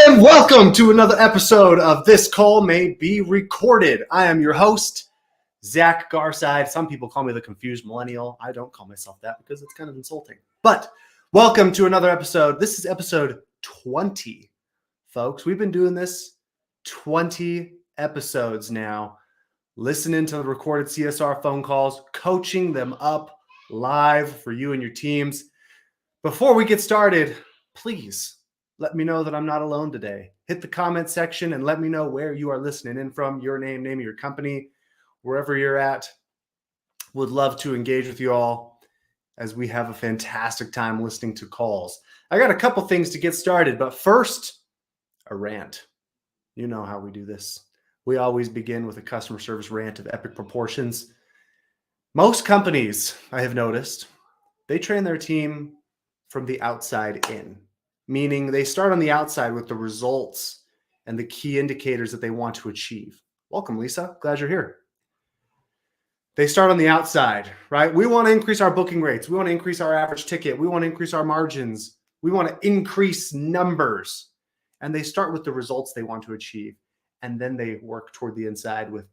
And welcome to another episode of This Call May Be Recorded. I am your host, Zach Garside. Some people call me the confused millennial. I don't call myself that because it's kind of insulting. But welcome to another episode. This is episode 20, folks. We've been doing this 20 episodes now, listening to the recorded CSR phone calls, coaching them up live for you and your teams. Before we get started, please let me know that I'm not alone today. Hit the comment section and let me know where you are listening in from, your name of your company, wherever you're at. Would love to engage with you all as we have a fantastic time listening to calls. I got a couple things to get started, but first, a rant. You know how we do this. We always begin with a customer service rant of epic proportions. Most companies, I have noticed, they train their team from the outside in. Meaning they start on the outside with the results and the key indicators that they want to achieve. Welcome, Lisa. Glad you're here. They start on the outside, right? We want to increase our booking rates. We want to increase our average ticket. We want to increase our margins. We want to increase numbers. And they start with the results they want to achieve. And then they work toward the inside with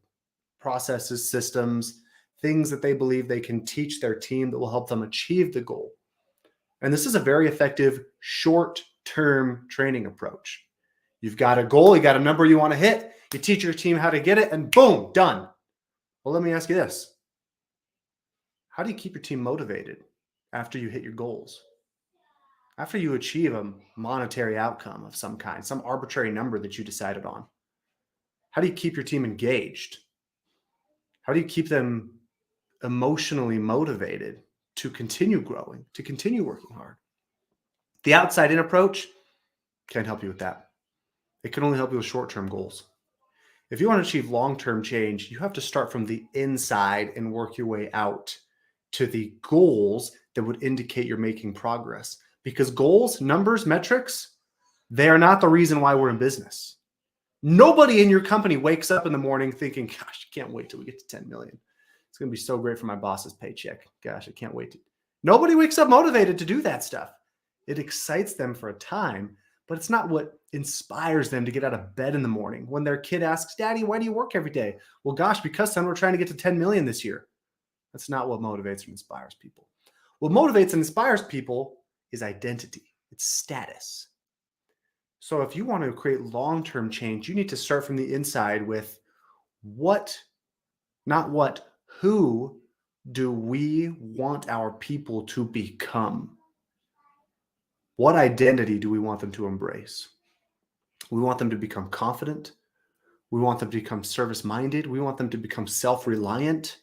processes, systems, things that they believe they can teach their team that will help them achieve the goal. And this is a very effective short-term training approach. You've got a goal, you got a number you want to hit, you teach your team how to get it, and boom, done. Well, let me ask you this. How do you keep your team motivated after you hit your goals? After you achieve a monetary outcome of some kind, some arbitrary number that you decided on? How do you keep your team engaged? How do you keep them emotionally motivated to continue growing, to continue working hard? The outside-in approach can't help you with that. It can only help you with short-term goals. If you want to achieve long-term change, you have to start from the inside and work your way out to the goals that would indicate you're making progress. Because goals, numbers, metrics, they are not the reason why we're in business. Nobody in your company wakes up in the morning thinking, gosh, I can't wait till we get to 10 million. It's going to be so great for my boss's paycheck. Gosh, I can't wait. Nobody wakes up motivated to do that stuff. It excites them for a time, but it's not what inspires them to get out of bed in the morning. When their kid asks, Daddy, why do you work every day? Well, gosh, because son, we're trying to get to 10 million this year. That's not what motivates and inspires people. What motivates and inspires people is identity. It's status. So if you want to create long-term change, you need to start from the inside with who do we want our people to become? What identity do we want them to embrace? We want them to become confident. We want them to become service-minded. We want them to become self-reliant.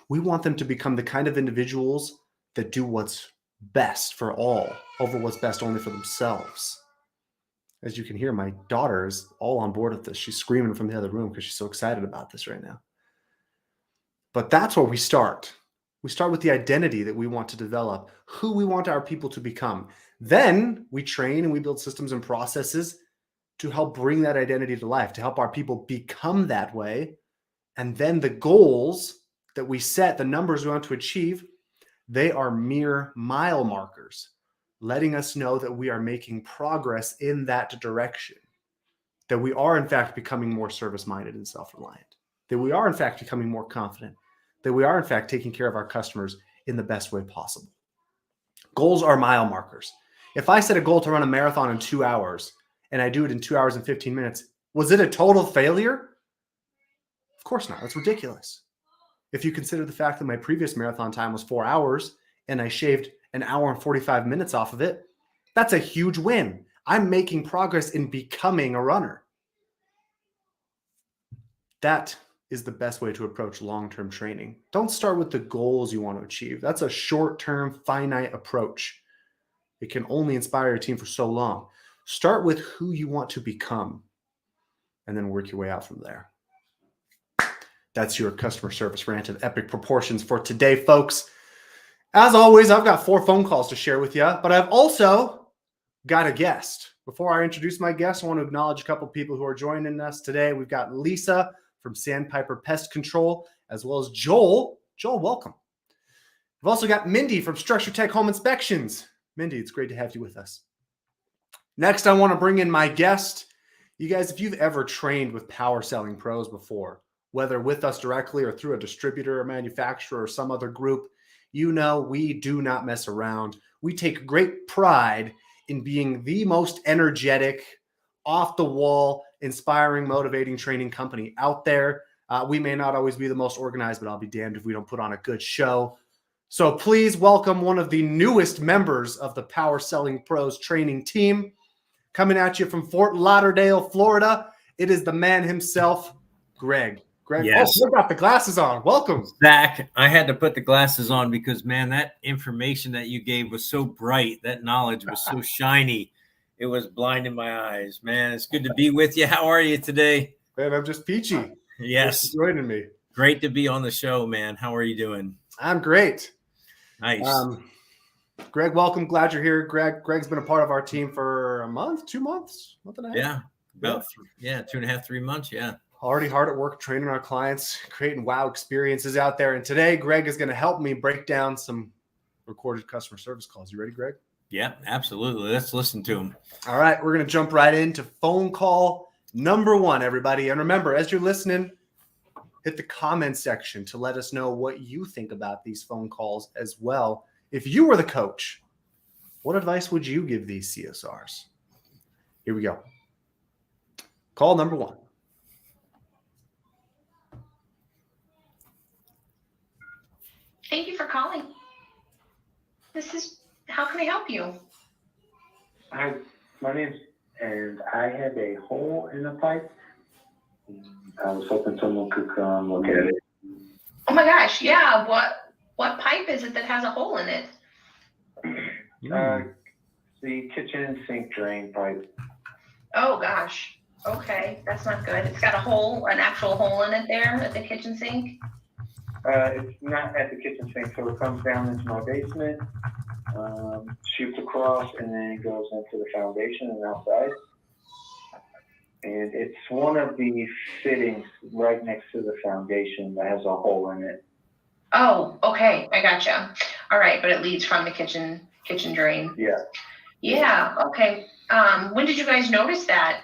We want them to become the kind of individuals that do what's best for all over what's best only for themselves. As you can hear, my daughter is all on board with this. She's screaming from the other room because she's so excited about this right now. But that's where we start. We start with the identity that we want to develop, who we want our people to become. Then we train and we build systems and processes to help bring that identity to life, to help our people become that way. And then the goals that we set, the numbers we want to achieve, they are mere mile markers, letting us know that we are making progress in that direction, that we are in fact becoming more service-minded and self-reliant, that we are in fact becoming more confident, that we are in fact taking care of our customers in the best way possible. Goals are mile markers. If I set a goal to run a marathon in 2 hours and I do it in 2 hours and 15 minutes, was it a total failure? Of course not. That's ridiculous. If you consider the fact that my previous marathon time was 4 hours and I shaved an hour and 45 minutes off of it, that's a huge win. I'm making progress in becoming a runner. That is the best way to approach long-term training. Don't start with the goals you want to achieve. That's a short-term, finite approach. It can only inspire your team for so long. Start with who you want to become and then work your way out from there. That's your customer service rant of epic proportions for today, folks. As always, I've got 4 phone calls to share with you, but I've also got a guest. Before I introduce my guest, I want to acknowledge a couple of people who are joining us today. We've got Lisa from Sandpiper Pest Control, as well as Joel. Joel, welcome. We've also got Mindy from Structure Tech Home Inspections. Mindy, it's great to have you with us. Next, I want to bring in my guest. You guys, if you've ever trained with Power Selling Pros before, whether with us directly or through a distributor or manufacturer or some other group, you know we do not mess around. We take great pride in being the most energetic, off the wall, inspiring, motivating training company out there. We may not always be the most organized, but I'll be damned if we don't put on a good show. So please welcome one of the newest members of the Power Selling Pros training team. Coming at you from Fort Lauderdale, Florida, it is the man himself, Greg. Greg, yes. Oh, you got the glasses on. Welcome. Zach, I had to put the glasses on because, man, that information that you gave was so bright. That knowledge was so shiny. It was blinding my eyes. Man, it's good to be with you. How are you today? Man, I'm just peachy. Yes. Thanks for joining me. Great to be on the show, man. How are you doing? I'm great. Nice. Greg, welcome. Glad you're here. Greg's been a part of our team for a month, 2 months, month and a half. Yeah. About 2.5, 3 months. Yeah. Already hard at work training our clients, creating wow experiences out there. And today, Greg is going to help me break down some recorded customer service calls. You ready, Greg? Yeah, absolutely. Let's listen to them. All right. We're going to jump right into phone call number 1, everybody. And remember, as you're listening, hit the comment section to let us know what you think about these phone calls as well. If you were the coach, what advice would you give these CSRs? Here we go. Call number 1. Thank you for calling. How can I help you? Hi, my name's, and I have a hole in the pipe. I was hoping someone could come look at it. Oh my gosh, yeah. What pipe is it that has a hole in it? The kitchen sink drain pipe. Oh gosh. Okay, that's not good. It's got an actual hole in it there at the kitchen sink. It's not at the kitchen sink, so it comes down into my basement, shoots across, and then it goes into the foundation and outside. And it's one of the fittings right next to the foundation that has a hole in it. Oh, okay, I gotcha. All right, but it leads from the kitchen drain. Yeah. Yeah. Okay. When did you guys notice that?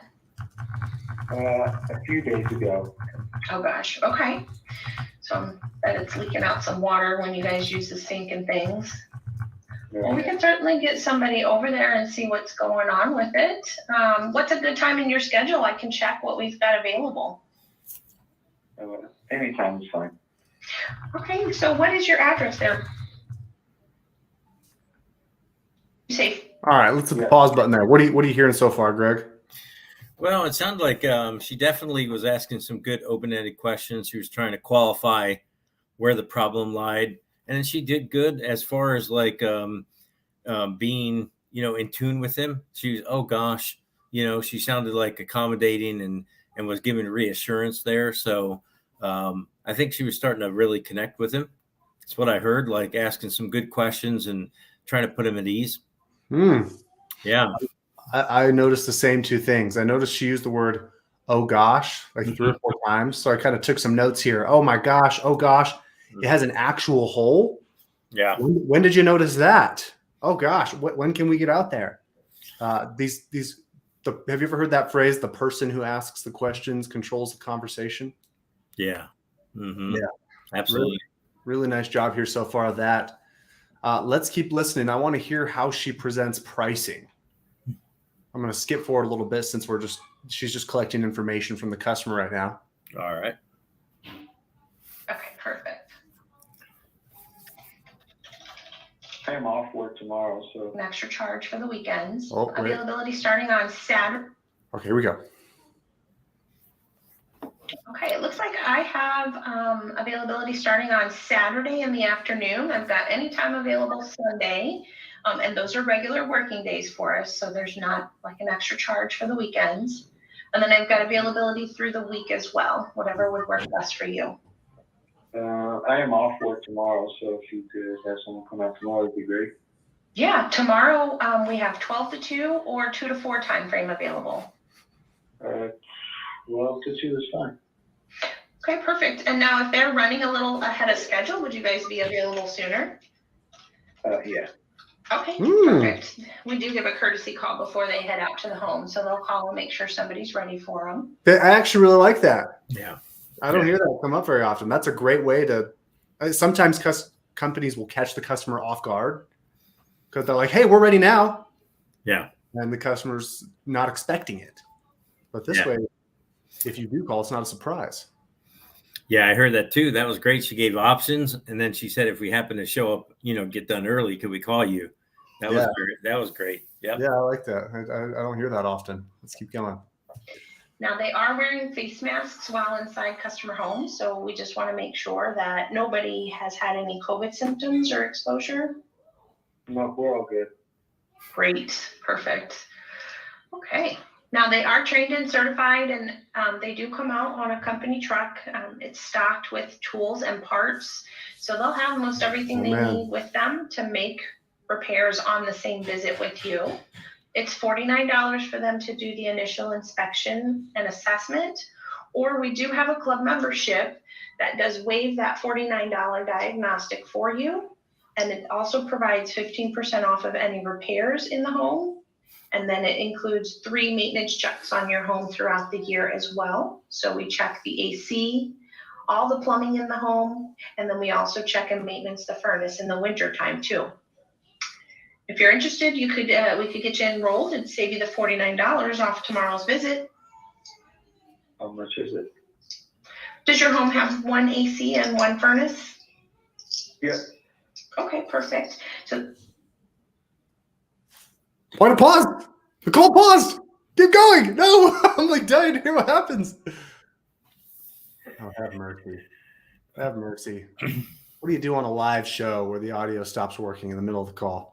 A few days ago. Oh gosh. Okay. So that it's leaking out some water when you guys use the sink and things. Well, we can certainly get somebody over there and see what's going on with it. What's a good time in your schedule? I can check what we've got available. Anytime is fine. Okay, so what is your address there? Safe. All right, let's hit the pause button there. What are you hearing so far, Greg? Well, it sounded like she definitely was asking some good open-ended questions. She was trying to qualify where the problem lied. And she did good as far as like being, in tune with him. She was, oh gosh, she sounded like accommodating and was giving reassurance there. So I think she was starting to really connect with him. That's what I heard, like asking some good questions and trying to put him at ease. Yeah. I noticed the same 2 things. I noticed she used the word, oh gosh, like 3 or 4 times. So I kind of took some notes here. Oh my gosh. Oh gosh. It has an actual hole. Yeah. When did you notice that? Oh gosh. When can we get out there? Have you ever heard that phrase? The person who asks the questions controls the conversation. Yeah. Mm-hmm. Yeah. Absolutely. Really nice job here so far of that. Let's keep listening. I want to hear how she presents pricing. I'm going to skip forward a little bit since she's just collecting information from the customer right now. All right. Okay, perfect. I am off work tomorrow, so. An extra charge for the weekends. Oh, wait. Availability starting on Saturday. Okay, here we go. Okay, it looks like I have availability starting on Saturday in the afternoon. I've got any time available Sunday, and those are regular working days for us, so there's not like an extra charge for the weekends. And then I've got availability through the week as well, whatever would work best for you. I am off work tomorrow, so if you could have someone come out tomorrow, it'd be great. Yeah, tomorrow we have 12 to 2 or 2 to 4 time frame available. 12 to 2 is fine. Okay, perfect. And now if they're running a little ahead of schedule, would you guys be available sooner? Yeah. Okay, Hmm. perfect. We do give a courtesy call before they head out to the home, so they'll call and make sure somebody's ready for them. I actually really like that. Yeah. I don't hear that come up very often. That's a great way to. Sometimes companies will catch the customer off guard because they're like, "Hey, we're ready now," Yeah. and the customer's not expecting it. But this way, if you do call, it's not a surprise. Yeah, I heard that too. That was great. She gave options, and then she said, if we happen to show up, get done early, could we call you? That was great. That was great. Yep. Yeah, I like that. I don't hear that often. Let's keep going. Now, they are wearing face masks while inside customer homes, so we just want to make sure that nobody has had any COVID symptoms or exposure. No, we're all good. Great, perfect. Okay. Now, they are trained and certified, and they do come out on a company truck. It's stocked with tools and parts, so they'll have most everything they need with them to make repairs on the same visit with you. It's $49 for them to do the initial inspection and assessment, or we do have a club membership that does waive that $49 diagnostic for you, and it also provides 15% off of any repairs in the home. And then it includes 3 maintenance checks on your home throughout the year as well. So we check the AC, all the plumbing in the home, and then we also check and maintenance the furnace in the winter time too. If you're interested, we could get you enrolled and save you the $49 off tomorrow's visit. How much is it? Does your home have 1 AC and 1 furnace? Yeah. Okay, perfect. So Point of pause. The call paused. Keep going. No, I'm like dying to hear what happens. Oh, have mercy. Have mercy. What do you do on a live show where the audio stops working in the middle of the call?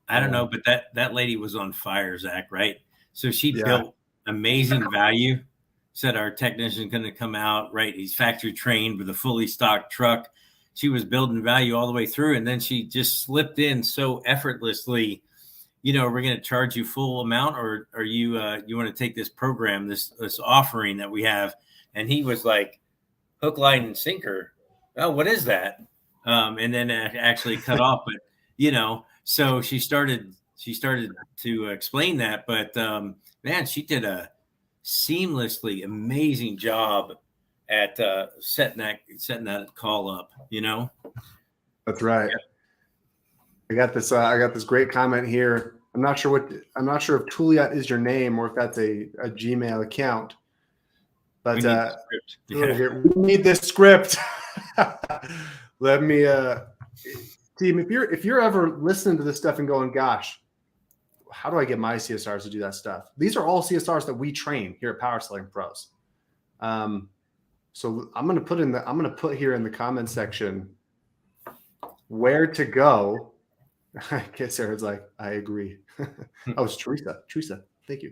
I don't know, but that lady was on fire, Zach, right? So she built amazing value, said our technician's going to come out, right? He's factory trained with a fully stocked truck. She was building value all the way through, and then she just slipped in so effortlessly. We're going to charge you full amount, or are you want to take this program, this offering that we have? And he was like, hook, line, and sinker. Oh, what is that? And then actually cut off. But so she started to explain that. But man, she did a seamlessly amazing job at setting that call up. That's right. I got this great comment here. I'm not sure if Tuliat is your name or if that's a Gmail account. But we need this script. Let me team, if you're ever listening to this stuff and going, gosh, how do I get my CSRs to do that stuff? These are all CSRs that we train here at Power Selling Pros. So I'm going to put here in the comment section where to go. I guess Sarah's like, I agree. Oh, it's Teresa. Teresa, thank you.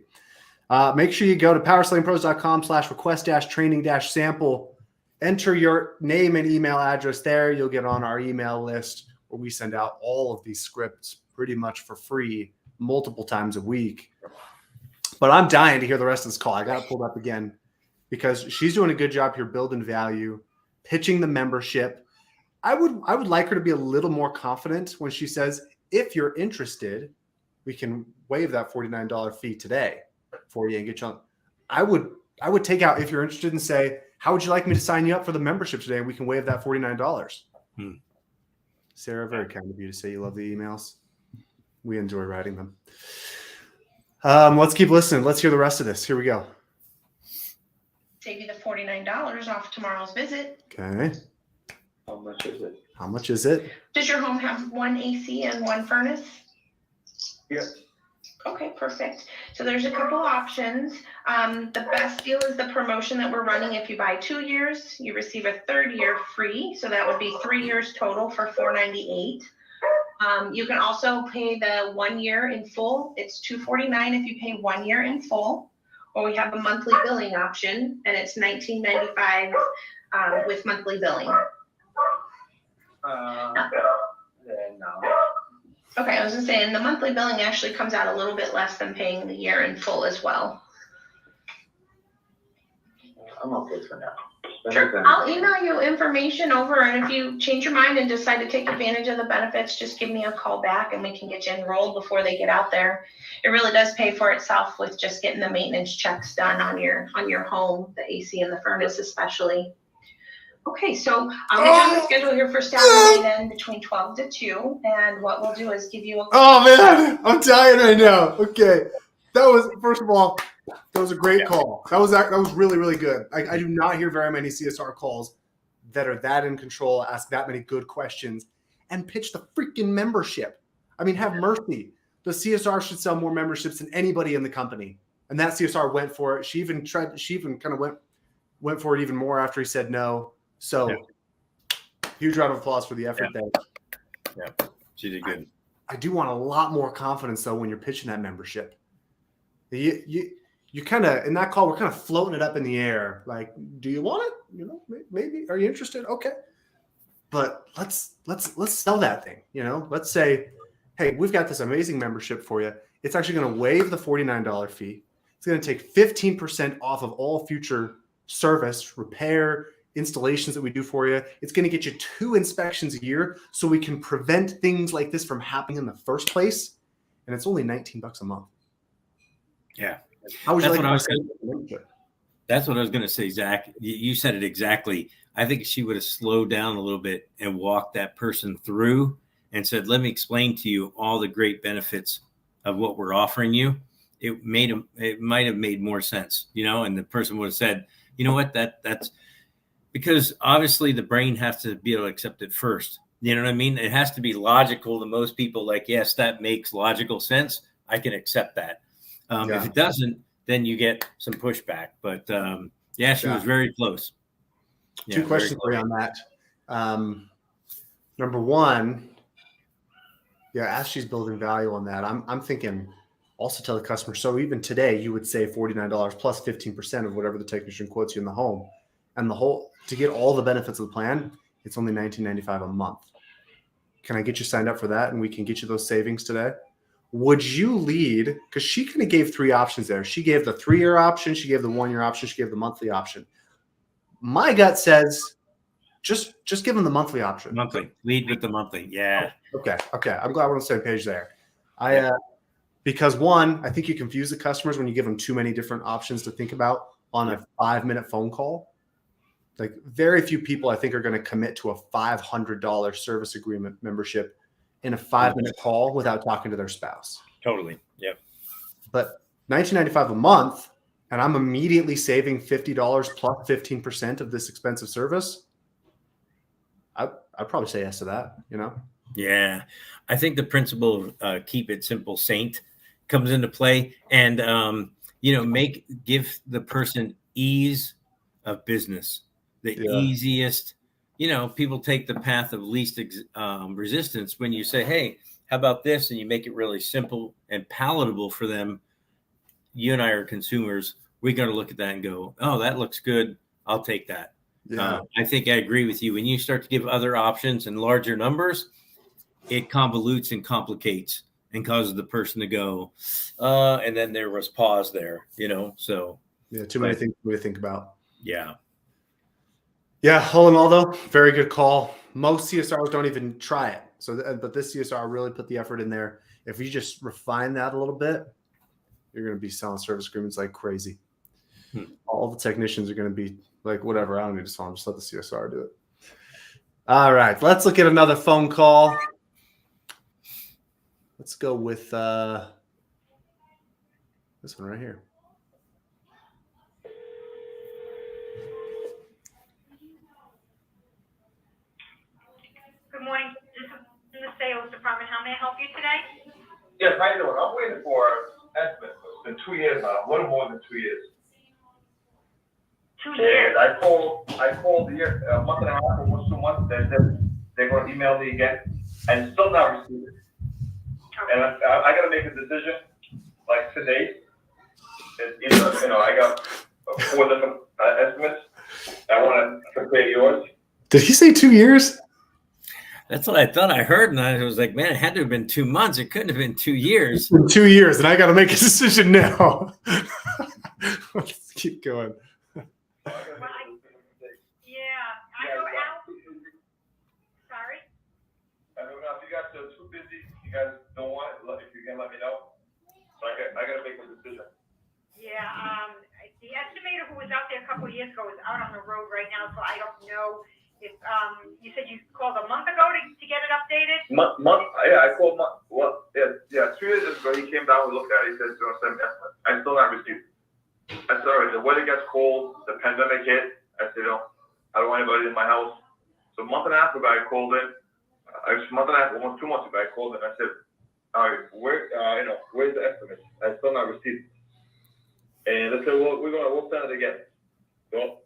Make sure you go to powersellingpros.com/request-training-sample. Enter your name and email address there. You'll get on our email list where we send out all of these scripts pretty much for free multiple times a week. But I'm dying to hear the rest of this call. I got it pulled up again because she's doing a good job here building value, pitching the membership. I would like her to be a little more confident when she says, if you're interested, we can waive that $49 fee today for you and get you on. I would take out, if you're interested, and say, how would you like me to sign you up for the membership today? We can waive that $49. Sarah, very kind of you to say you love the emails. We enjoy writing them. Let's keep listening. Let's hear the rest of this. Here we go. Save you the $49 off tomorrow's visit. Okay. How much is it? How much is it? Does your home have 1 AC and 1 furnace? Yeah. Okay, perfect. So there's a couple options. The best deal is the promotion that we're running. If you buy 2 years, you receive a 3rd year free. So that would be 3 years total for $498. You can also pay the 1 year in full. It's $249 if you pay 1 year in full. Or we have a monthly billing option, and it's $19.95 with monthly billing. No. Okay, I was just saying the monthly billing actually comes out a little bit less than paying the year in full as well. I'm okay for now. Sure, I'll email you information over, and if you change your mind and decide to take advantage of the benefits, just give me a call back and we can get you enrolled before they get out there. It really does pay for itself with just getting the maintenance checks done on your home, the AC and the furnace especially. Okay, so I'll get on the schedule here for Saturday then between 12 to 2, and what we'll do is give you a Oh man, I'm dying right now. Okay, that was, first of all, that was a great call. That was really, really good. I do not hear very many CSR calls that are that in control, ask that many good questions, and pitch the freaking membership. I mean, have mercy. The CSR should sell more memberships than anybody in the company, and that CSR went for it. She even kind of went for it even more after he said no. So, huge round of applause for the effort there. Yeah, she did good. I do want a lot more confidence though when you're pitching that membership. You kind of, in that call, we're kind of floating it up in the air. Like, do you want it? You know, maybe. Are you interested? Okay, but let's sell that thing. You know, let's say, hey, we've got this amazing membership for you. It's actually going to waive the $49 fee. It's going to take 15% off of all future service, repair, installations that we do for you. It's going to get you 2 inspections a year so we can prevent things like this from happening in the first place. And it's only $19 a month. Yeah. How would you That's like That's what I was going to say, Zach. You said it exactly. I think she would have slowed down a little bit and walked that person through and said, let me explain to you all the great benefits of what we're offering you. It might have made more sense, you know, and the person would have said, you know what, that's because obviously the brain has to be able to accept it first. You know what I mean? It has to be logical to most people. Like, yes, that makes logical sense. I can accept that. If it doesn't, then you get some pushback. But she was very close. Yeah, 2 questions for you on that. Number one, as she's building value on that, I'm thinking also tell the customer. So even today, you would save $49 plus 15% of whatever the technician quotes you in the home, and to get all the benefits of the plan, it's only $19.95 a month. Can I get you signed up for that, and we can get you those savings today? Would you lead? Because she kind of gave 3 options there. She gave the 3-year option, she gave the 1-year option, she gave the monthly option. My gut says just give them the monthly option. Monthly. Lead with the monthly. Yeah. Okay. I'm glad we're on the same page there. Because one, I think you confuse the customers when you give them too many different options to think about on a 5-minute phone call. Like, very few people, I think, are going to commit to a $500 service agreement membership in a 5-minute call without talking to their spouse. Totally. Yep. But $19.95 a month, and I'm immediately saving $50 plus 15% of this expensive service. I'd probably say yes to that, you know? Yeah. I think the principle of keep it simple, saint, comes into play, and, give the person ease of business. The easiest, people take the path of least resistance when you say, hey, how about this? And you make it really simple and palatable for them. You and I are consumers. We got to look at that and go, oh, that looks good. I'll take that. Yeah. I think I agree with you. When you start to give other options and larger numbers, it convolutes and complicates and causes the person to go, and then there was pause there, so. Yeah, too many things to think about. Yeah. Yeah, all in all, though, very good call. Most CSRs don't even try it. But this CSR really put the effort in there. If you just refine that a little bit, you're going to be selling service agreements like crazy. All the technicians are going to be like, whatever, I don't need to sell them. Just let the CSR do it. All right, let's look at another phone call. Let's go with this one right here. Good morning. This is in the sales department. How may I help you today? Yes, how you doing? I'm waiting for estimates. It's been 2 years now, a little more than 2 years. 2 years. And I called a month and a half, almost 2 months. They said they're going to email me again, and still not received it. Okay. And I got to make a decision, like today. I got 4 different estimates. I want to compare yours. Did he say 2 years? That's what I thought I heard, and I was like, man, it had to have been 2 months. It couldn't have been 2 years. It's been 2 years, and I got to make a decision now. Let's keep going. guys don't want it, if you can let me know. So I gotta make a decision. Yeah, the estimator who was out there a couple of years ago is out on the road right now, so I don't know if, you said you called a month ago to get it updated? Yeah, I called, 2 years ago, he came down, we looked at it, he said, he's gonna send me estimate. I still not received. I said, all right, the weather gets cold, the pandemic hit, I said, I don't want anybody in my house. So a month and a half ago, I called in, almost 2 months ago, I called in, I said, all right, where's the estimate? I still not received. And they said, well, we'll send it again. So,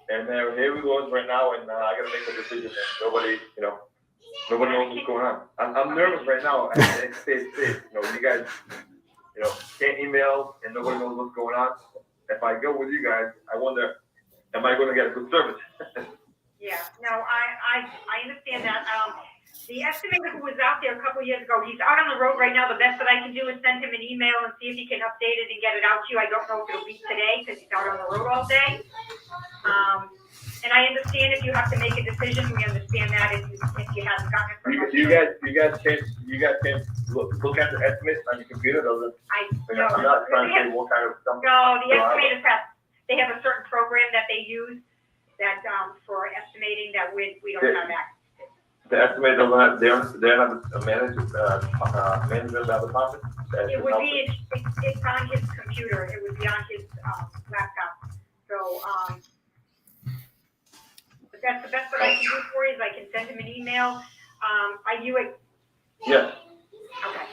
and here we go right now, and I gotta make a decision. And nobody knows what's going on. I'm nervous right now. You guys, can't email, and nobody knows what's going on. If I go with you guys, I wonder, am I gonna get a good service? Yeah, no, I understand that. The estimator who was out there a couple of years ago, he's out on the road right now. The best that I can do is send him an email and see if he can update it and get it out to you. I don't know if it'll be today because he's out on the road all day. And I understand if you have to make a decision. We understand that if you haven't gotten it from us. You guys can't look at the estimates on your computer, doesn't? I'm not trying to say what kind of stuff. No, the estimators they have a certain program that they use that for estimating that we don't have access. The estimator doesn't have, they don't have a manager of the department? It would be, it's on his computer, it would be on his laptop. So, but that's the best that I can do for you is I can send him an email. Are you a? Yes. Okay.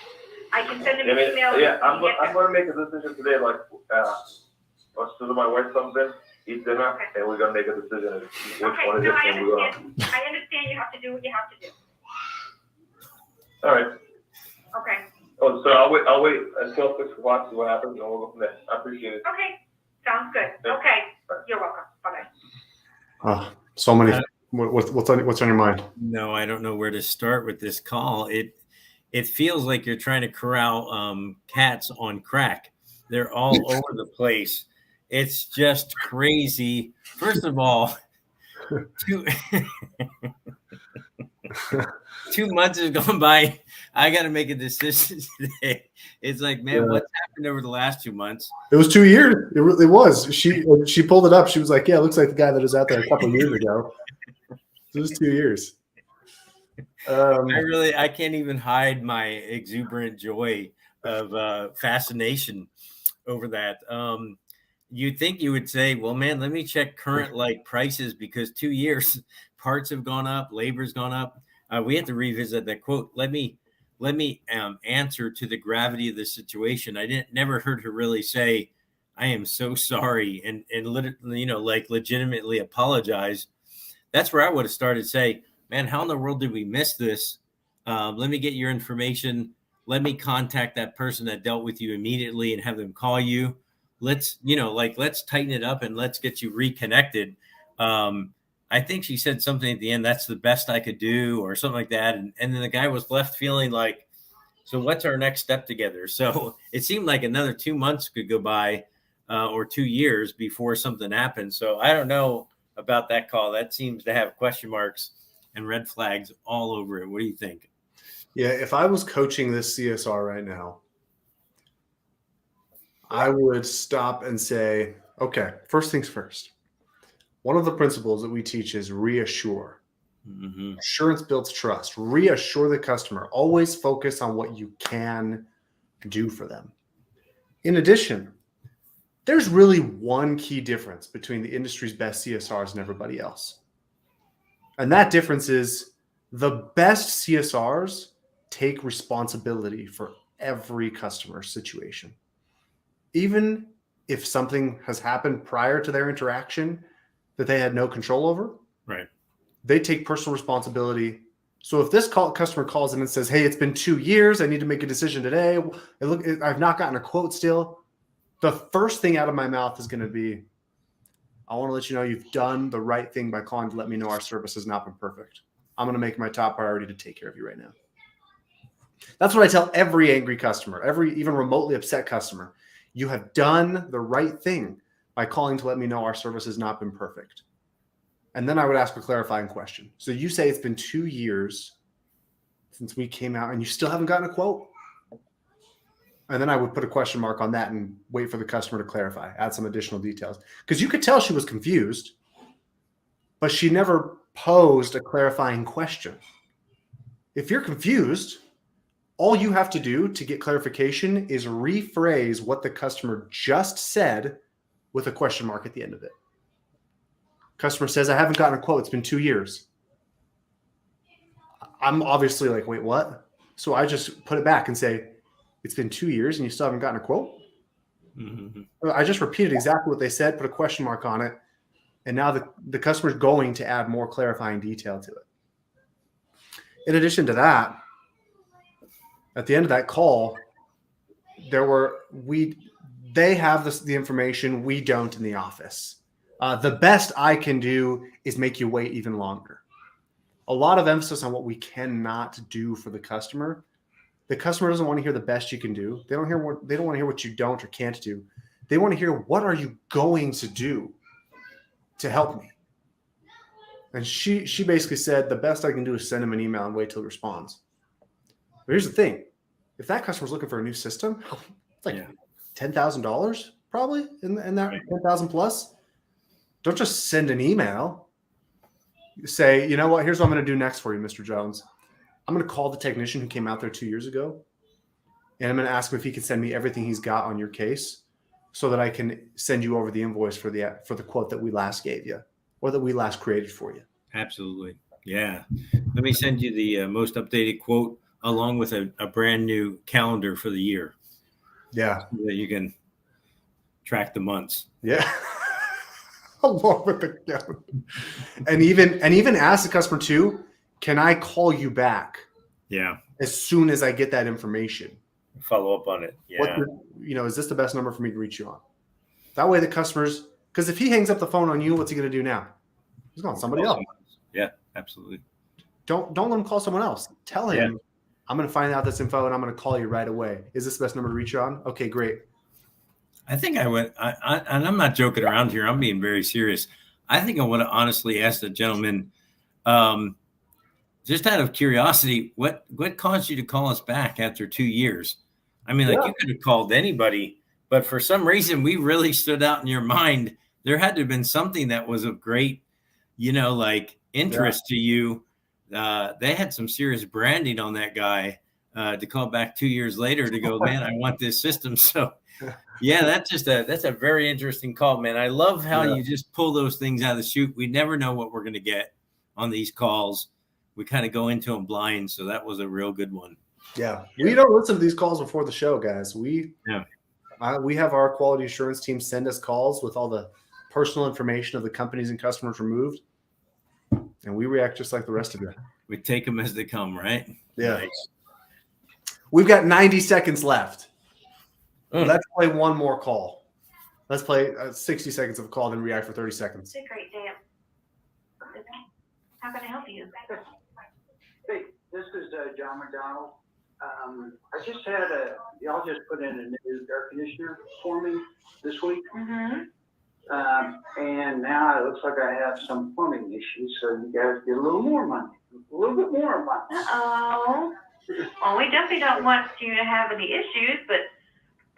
I can send him an email. Yeah, I'm gonna make a decision today, as soon as my wife comes in, eat dinner, and we're gonna make a decision of which one is it. I understand you have to do what you have to do. All right. Okay. Oh, so I'll wait until 6 o'clock, see what happens, and we'll go from there. I appreciate it. Okay. Sounds good. Okay. You're welcome. Bye-bye. So many. What's on your mind? No, I don't know where to start with this call. It feels like you're trying to corral cats on crack. They're all over the place. It's just crazy. First of all, 2 months has gone by. I got to make a decision today. It's like, man, what's happened over the last 2 months? It was 2 years. It really was. She pulled it up. She was like, yeah, it looks like the guy that was out there a couple of years ago. It was 2 years. I can't even hide my exuberant joy of fascination over that. You'd think you would say, well, man, let me check current prices because 2 years parts have gone up, labor's gone up. We have to revisit that quote. Let me answer to the gravity of the situation. I never heard her really say, I am so sorry and legitimately apologize. That's where I would have started to say, man, how in the world did we miss this? Let me get your information. Let me contact that person that dealt with you immediately and have them call you. Let's tighten it up and let's get you reconnected. I think she said something at the end, that's the best I could do or something like that. And then the guy was left feeling like, so what's our next step together? So it seemed like another 2 months could go by or 2 years before something happened. So I don't know about that call. That seems to have question marks and red flags all over it. What do you think? Yeah, if I was coaching this CSR right now, I would stop and say, okay, first things first. One of the principles that we teach is reassure. Mm-hmm. Assurance builds trust. Reassure the customer. Always focus on what you can do for them. In addition, there's really one key difference between the industry's best CSRs and everybody else. And that difference is the best CSRs take responsibility for every customer situation. Even if something has happened prior to their interaction that they had no control over, right? They take personal responsibility. So if this customer calls in and says, hey, it's been 2 years, I need to make a decision today. I've not gotten a quote still. The first thing out of my mouth is going to be, I want to let you know you've done the right thing by calling to let me know our service has not been perfect. I'm going to make my top priority to take care of you right now. That's what I tell every angry customer, every even remotely upset customer. You have done the right thing by calling to let me know our service has not been perfect. And then I would ask a clarifying question. So you say it's been 2 years. since we came out and you still haven't gotten a quote? And then I would put a question mark on that and wait for the customer to clarify, add some additional details. Because you could tell she was confused, but she never posed a clarifying question. If you're confused, all you have to do to get clarification is rephrase what the customer just said with a question mark at the end of it. Customer says, I haven't gotten a quote. It's been 2 years. I'm obviously like, wait, what? So I just put it back and say, it's been 2 years and you still haven't gotten a quote? Mm-hmm. I just repeated exactly what they said, put a question mark on it, and now the customer's going to add more clarifying detail to it. In addition to that, at the end of that call, they have the information we don't in the office. The best I can do is make you wait even longer. A lot of emphasis on what we cannot do for the customer. The customer doesn't want to hear the best you can do. They don't want to hear what you don't or can't do. They want to hear, what are you going to do to help me? And she basically said, the best I can do is send him an email and wait till he responds. But here's the thing. If that customer's looking for a new system, it's like $10,000 probably in that 10,000 plus. Don't just send an email. Say, you know what, here's what I'm going to do next for you, Mr. Jones. I'm going to call the technician who came out there 2 years ago, and I'm going to ask him if he can send me everything he's got on your case so that I can send you over the invoice for the quote that we last gave you or that we last created for you. Absolutely. Yeah. Let me send you the most updated quote along with a brand new calendar for the year. Yeah. So that you can track the months. Yeah. Along with the calendar. And even ask the customer too, can I call you back? Yeah. As soon as I get that information. Follow up on it. Yeah. Is this the best number for me to reach you on? That way the customers, because if he hangs up the phone on you, what's he going to do now? He's calling somebody else. Yeah, absolutely. Don't let him call someone else. Tell him, I'm going to find out this info and I'm going to call you right away. Is this the best number to reach you on? Okay, great. I think I would, and I'm not joking around here. I'm being very serious. I think I would have honestly asked the gentleman, just out of curiosity, what caused you to call us back after 2 years? I mean, you could have called anybody, but for some reason we really stood out in your mind. There had to have been something that was of great, interest to you. They had some serious branding on that guy to call back 2 years later to go, man, I want this system. So yeah, that's a very interesting call, man. I love how you just pull those things out of the chute. We never know what we're going to get on these calls. We kind of go into them blind. So that was a real good one. Yeah. We don't listen to these calls before the show, guys. We have our quality assurance team send us calls with all the personal information of the companies and customers removed. And we react just like the rest of you. We take them as they come, right? Yeah. Nice. We've got 90 seconds left. Let's play one more call. Let's play 60 seconds of a call, then react for 30 seconds. It's a great day. How can I help you? Hey, this is John McDonald. I just had y'all just put in a new air conditioner for me this week. Mm-hmm. And now it looks like I have some plumbing issues, so you guys get a little more money, a little bit more money. Uh-oh. Well, we definitely don't want you to have any issues, but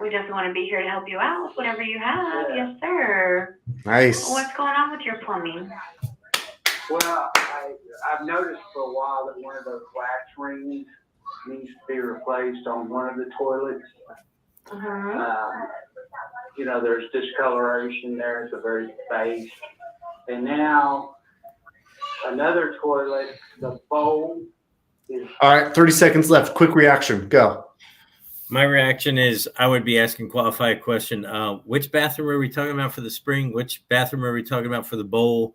we definitely want to be here to help you out, whatever you have. Yeah. Yes, sir. Nice. What's going on with your plumbing? Well, I've noticed for a while that one of those wax rings needs to be replaced on one of the toilets. Uh-huh. There's discoloration there at the very base. And now another toilet, the bowl is... All right, 30 seconds left. Quick reaction. Go. My reaction is I would be asking qualified question. Which bathroom are we talking about for the spring? Which bathroom are we talking about for the bowl?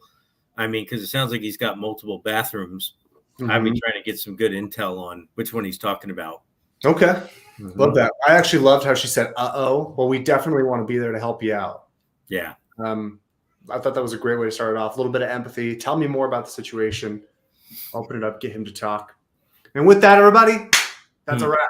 I mean, because it sounds like he's got multiple bathrooms. Mm-hmm. I'd be trying to get some good intel on which one he's talking about. Okay. Love that. I actually loved how she said, well, we definitely want to be there to help you out. Yeah. I thought that was a great way to start it off. A little bit of empathy. Tell me more about the situation. Open it up. Get him to talk. And with that, everybody, that's a wrap.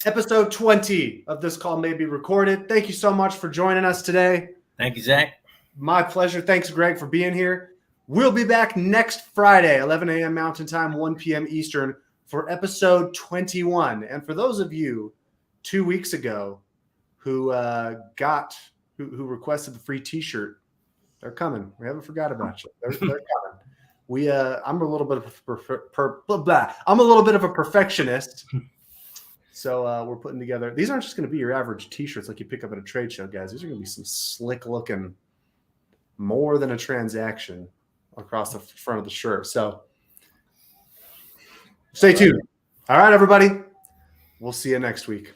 Episode 20 of This Call May Be Recorded. Thank you so much for joining us today. Thank you, Zach. My pleasure. Thanks, Greg, for being here. We'll be back next Friday, 11 a.m. Mountain Time, 1 p.m. Eastern, for episode 21. And for those of you 2 weeks ago who who requested the free T-shirt, they're coming. We haven't forgot about you. They're coming. I'm a little bit of I'm a little bit of a perfectionist. So we're putting together. These aren't just going to be your average T-shirts like you pick up at a trade show, guys. These are going to be some slick looking, more than a transaction across the front of the shirt. So stay tuned. All right, everybody. We'll see you next week.